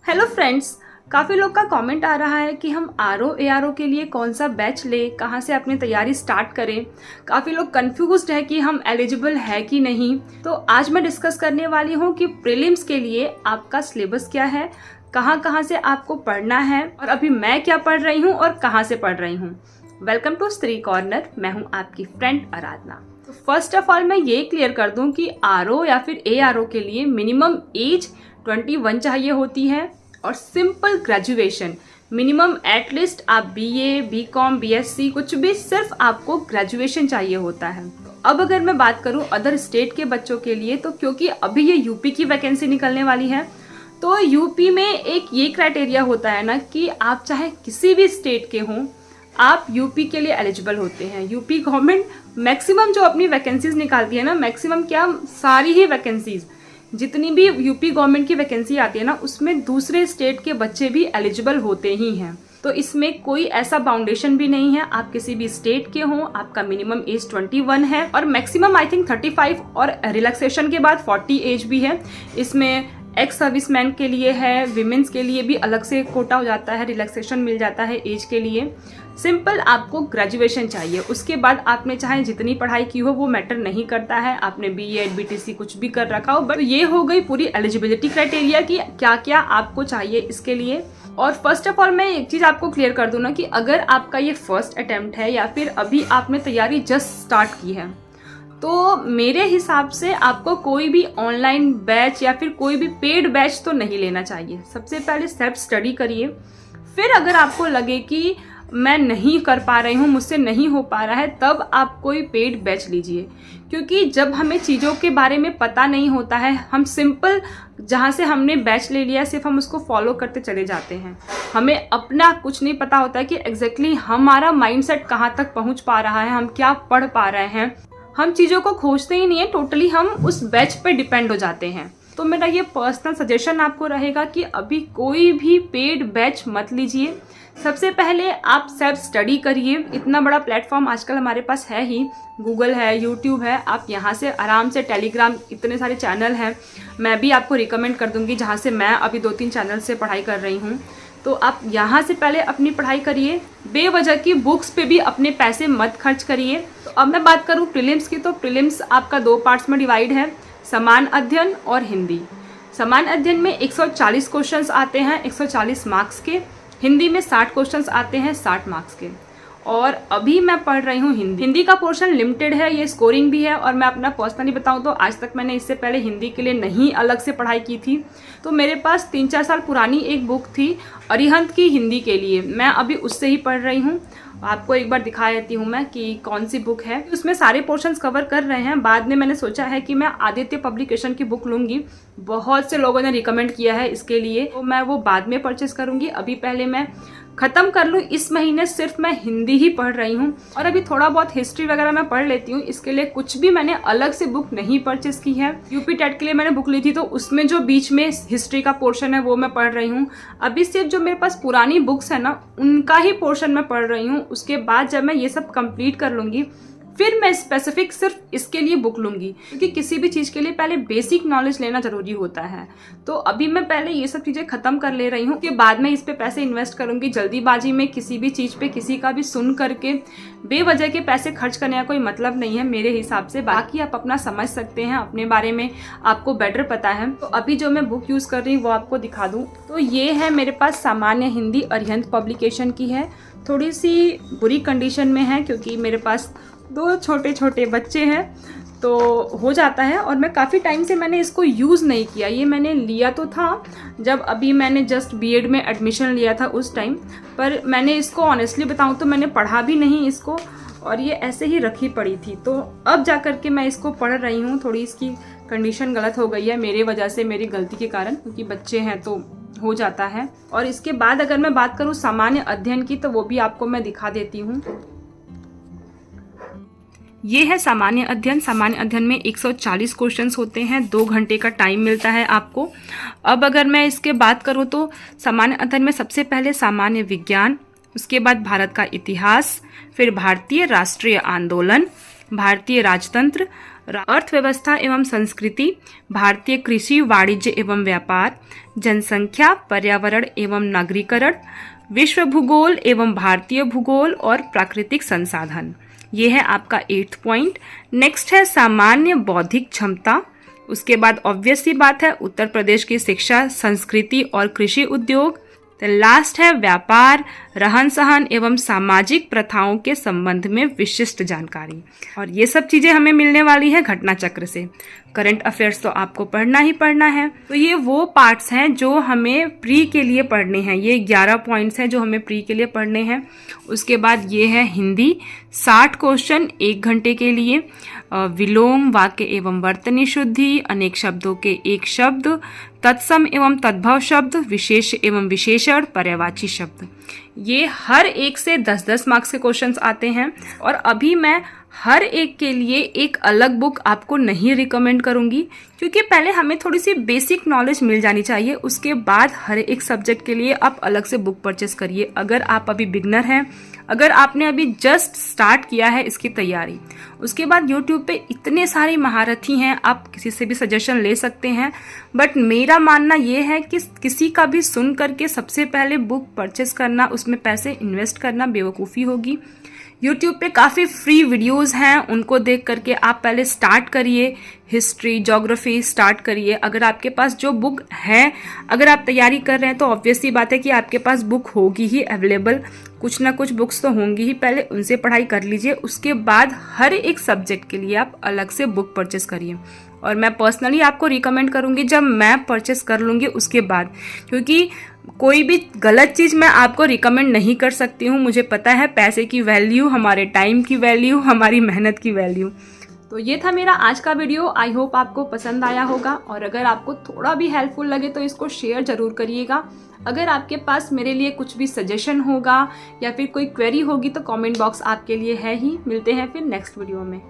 Hello friends, काफ़ी लोग का कमेंट आ रहा है कि हम आरओ एआरओ के लिए कौन सा बैच लें, कहाँ से अपनी तैयारी स्टार्ट करें। काफ़ी लोग कंफ्यूज्ड है कि हम एलिजिबल है कि नहीं। तो आज मैं डिस्कस करने वाली हूँ कि प्रीलिम्स के लिए आपका सिलेबस क्या है, कहाँ कहाँ से आपको पढ़ना है और अभी मैं क्या पढ़ रही हूँ और कहाँ से पढ़ रही हूँ। वेलकम टू स्त्री कॉर्नर। मैं हूँ आपकी फ्रेंड आराधना। तो फर्स्ट ऑफ ऑल मैं ये क्लियर कर दूँ कि आरओ या फिर एआरओ के लिए मिनिमम एज 21 चाहिए होती है और सिंपल ग्रेजुएशन मिनिमम एटलीस्ट आप बीए, बीकॉम, बीएससी कुछ भी, सिर्फ आपको ग्रेजुएशन चाहिए होता है। अब अगर मैं बात करूं अदर स्टेट के बच्चों के लिए, तो क्योंकि अभी ये यूपी की वैकेंसी निकलने वाली है, तो यूपी में एक ये क्राइटेरिया होता है ना कि आप चाहे किसी भी स्टेट के हों, आप यूपी के लिए एलिजिबल होते हैं। यूपी गवर्नमेंट मैक्सिमम जो अपनी वैकेंसीज निकालती है ना, मैक्सिमम क्या, सारी ही वैकेंसीज जितनी भी यूपी गवर्नमेंट की वैकेंसी आती है ना, उसमें दूसरे स्टेट के बच्चे भी एलिजिबल होते ही हैं। तो इसमें कोई ऐसा बाउंडेशन भी नहीं है, आप किसी भी स्टेट के हों, आपका मिनिमम एज 21 है और मैक्सिमम आई थिंक 35 और रिलैक्सेशन के बाद 40 एज भी है। इसमें एक्स सर्विसमैन के लिए है, विमेंस के लिए भी अलग से कोटा हो जाता है, रिलैक्सेशन मिल जाता है एज के लिए। सिंपल आपको ग्रेजुएशन चाहिए, उसके बाद आपने चाहे जितनी पढ़ाई की हो वो मैटर नहीं करता है, आपने बीएड बीटीसी कुछ भी कर रखा हो, बट ये हो गई पूरी एलिजिबिलिटी क्राइटेरिया कि क्या क्या आपको चाहिए इसके लिए। और फर्स्ट ऑफ ऑल मैं एक चीज आपको क्लियर कर दूं ना कि अगर आपका ये फर्स्ट अटेम्प्ट है या फिर अभी आपने तैयारी जस्ट स्टार्ट की है, तो मेरे हिसाब से आपको कोई भी ऑनलाइन बैच या फिर कोई भी पेड बैच तो नहीं लेना चाहिए। सबसे पहले सेल्फ स्टडी करिए, फिर अगर आपको लगे कि मैं नहीं कर पा रही हूँ, मुझसे नहीं हो पा रहा है, तब आप कोई पेड बैच लीजिए। क्योंकि जब हमें चीज़ों के बारे में पता नहीं होता है, हम सिंपल जहाँ से हमने बैच ले लिया सिर्फ हम उसको फॉलो करते चले जाते हैं। हमें अपना कुछ नहीं पता होता है कि एग्जैक्टली हमारा माइंडसेट कहाँ तक पहुँच पा रहा है, हम क्या पढ़ पा रहे हैं। हम चीज़ों को खोजते ही नहीं है, टोटली हम उस बैच पे डिपेंड हो जाते हैं। तो मेरा ये पर्सनल सजेशन आपको रहेगा कि अभी कोई भी पेड बैच मत लीजिए। सबसे पहले आप सेल्फ स्टडी करिए। इतना बड़ा प्लेटफॉर्म आजकल हमारे पास है ही, गूगल है, यूट्यूब है, आप यहाँ से आराम से, टेलीग्राम, इतने सारे चैनल हैं। मैं भी आपको रिकमेंड कर दूँगी जहाँ से मैं अभी 2-3 चैनल से पढ़ाई कर रही हूँ। तो आप यहाँ से पहले अपनी पढ़ाई करिए, बेवजह की बुक्स पे भी अपने पैसे मत खर्च करिए। तो अब मैं बात करूँ प्रीलिम्स की, तो प्रीलिम्स आपका 2 पार्ट्स में डिवाइड है, समान अध्ययन और हिंदी। समान अध्ययन में 140 क्वेश्चंस आते हैं 140 मार्क्स के, हिंदी में 60 क्वेश्चंस आते हैं 60 मार्क्स के। और अभी मैं पढ़ रही हूँ हिंदी का पोर्शन लिमिटेड है, ये स्कोरिंग भी है। और मैं अपना पर्सनली बताऊँ तो आज तक मैंने इससे पहले हिंदी के लिए नहीं अलग से पढ़ाई की थी। तो मेरे पास 3-4 साल पुरानी एक बुक थी अरिहंत की हिंदी के लिए, मैं अभी उससे ही पढ़ रही हूँ। आपको एक बार दिखा देती हूँ मैं कि कौन सी बुक है। उसमें सारे पोर्शंस कवर कर रहे हैं। बाद में मैंने सोचा है कि मैं आदित्य पब्लिकेशन की बुक लूँगी, बहुत से लोगों ने रिकमेंड किया है इसके लिए, तो मैं वो बाद में परचेस करूँगी। अभी पहले मैं ख़त्म कर लूँ। इस महीने सिर्फ मैं हिंदी ही पढ़ रही हूँ और अभी थोड़ा बहुत हिस्ट्री वगैरह मैं पढ़ लेती हूँ। इसके लिए कुछ भी मैंने अलग से बुक नहीं परचेस की है। यूपी टेट के लिए मैंने बुक ली थी, तो उसमें जो बीच में हिस्ट्री का पोर्शन है वो मैं पढ़ रही हूँ। अभी सिर्फ जो मेरे पास पुरानी बुक्स है ना, उनका ही पोर्शन मैं पढ़ रही हूँ। उसके बाद जब मैं ये सब कंप्लीट कर लूँगी, फिर मैं स्पेसिफिक सिर्फ इसके लिए बुक लूँगी, क्योंकि किसी भी चीज़ के लिए पहले बेसिक नॉलेज लेना ज़रूरी होता है। तो अभी मैं पहले ये सब चीज़ें ख़त्म कर ले रही हूँ कि बाद में इस पे पैसे इन्वेस्ट करूँगी। जल्दीबाजी में किसी भी चीज़ पे किसी का भी सुन करके बेवजह के पैसे खर्च करने का कोई मतलब नहीं है मेरे हिसाब से। बाकी आप अपना समझ सकते हैं, अपने बारे में आपको बेटर पता है। तो अभी जो मैं बुक यूज़ कर रही हूँ वो आपको दिखा दूँ। तो ये है मेरे पास सामान्य हिंदी अरिहंत पब्लिकेशन की है। थोड़ी सी बुरी कंडीशन में है क्योंकि मेरे पास 2 छोटे छोटे बच्चे हैं, तो हो जाता है। और मैं काफ़ी टाइम से मैंने इसको यूज़ नहीं किया। ये मैंने लिया तो था जब अभी मैंने जस्ट बीएड में एडमिशन लिया था उस टाइम, पर मैंने इसको ऑनेस्टली बताऊँ तो मैंने पढ़ा भी नहीं इसको, और ये ऐसे ही रखी पड़ी थी। तो अब जा कर के मैं इसको पढ़ रही हूँ। थोड़ी इसकी कंडीशन गलत हो गई है मेरे वजह से, मेरी गलती के कारण, क्योंकि बच्चे हैं तो हो जाता है। और इसके बाद अगर मैं बात करूँ सामान्य अध्ययन की, तो वो भी आपको मैं दिखा देती हूँ। ये है सामान्य अध्ययन। सामान्य अध्ययन में 140 क्वेश्चंस होते हैं, 2 घंटे का टाइम मिलता है आपको। अब अगर मैं इसके बात करूँ तो सामान्य अध्ययन में सबसे पहले सामान्य विज्ञान, उसके बाद भारत का इतिहास, फिर भारतीय राष्ट्रीय आंदोलन, भारतीय राजतंत्र, अर्थव्यवस्था एवं संस्कृति, भारतीय कृषि वाणिज्य एवं व्यापार, जनसंख्या, पर्यावरण एवं नागरीकरण, विश्व भूगोल एवं भारतीय भूगोल और प्राकृतिक संसाधन। ये है आपका 8th पॉइंट। नेक्स्ट है सामान्य बौद्धिक क्षमता। उसके बाद ऑब्वियस सी बात है उत्तर प्रदेश की शिक्षा, संस्कृति और कृषि उद्योग। तो लास्ट है व्यापार, रहन सहन एवं सामाजिक प्रथाओं के संबंध में विशिष्ट जानकारी। और ये सब चीज़ें हमें मिलने वाली है घटना चक्र से। करंट अफेयर्स तो आपको पढ़ना ही पढ़ना है। तो ये वो पार्ट्स हैं जो हमें प्री के लिए पढ़ने हैं। ये 11 पॉइंट्स हैं जो हमें प्री के लिए पढ़ने हैं। उसके बाद ये है हिंदी, 60 क्वेश्चन 1 घंटे के लिए, विलोम, वाक्य एवं वर्तनी शुद्धि, अनेक शब्दों के एक शब्द, तत्सम एवं तद्भव शब्द, विशेष एवं विशेषण, पर्यायवाची शब्द। ये हर एक से 10-10 मार्क्स के क्वेश्चंस आते हैं। और अभी मैं हर एक के लिए एक अलग बुक आपको नहीं रिकमेंड करूंगी, क्योंकि पहले हमें थोड़ी सी बेसिक नॉलेज मिल जानी चाहिए। उसके बाद हर एक सब्जेक्ट के लिए आप अलग से बुक परचेस करिए। अगर आप अभी बिगनर हैं, अगर आपने अभी जस्ट स्टार्ट किया है इसकी तैयारी, उसके बाद यूट्यूब पे इतने सारे महारथी हैं, आप किसी से भी सजेशन ले सकते हैं। बट मेरा मानना ये है कि किसी का भी सुन करके सबसे पहले बुक परचेस करना, उसमें पैसे इन्वेस्ट करना बेवकूफ़ी होगी। यूट्यूब पे काफ़ी फ्री वीडियोस हैं, उनको देख करके आप पहले स्टार्ट करिए। हिस्ट्री, ज्योग्राफी स्टार्ट करिए। अगर आपके पास जो बुक है, अगर आप तैयारी कर रहे हैं तो ऑब्वियस सी बात है कि आपके पास बुक होगी ही अवेलेबल। कुछ ना कुछ बुक्स तो होंगी ही, पहले उनसे पढ़ाई कर लीजिए। उसके बाद हर एक सब्जेक्ट के लिए आप अलग से बुक परचेस करिए। और मैं पर्सनली आपको रिकमेंड करूँगी जब मैं परचेस कर लूँगी उसके बाद, क्योंकि कोई भी गलत चीज़ मैं आपको रिकमेंड नहीं कर सकती हूँ। मुझे पता है पैसे की वैल्यू, हमारे टाइम की वैल्यू, हमारी मेहनत की वैल्यू। तो ये था मेरा आज का वीडियो। आई होप आपको पसंद आया होगा, और अगर आपको थोड़ा भी हेल्पफुल लगे तो इसको शेयर ज़रूर करिएगा। अगर आपके पास मेरे लिए कुछ भी सजेशन होगा या फिर कोई क्वेरी होगी तो कमेंट बॉक्स आपके लिए है ही। मिलते हैं फिर नेक्स्ट वीडियो में।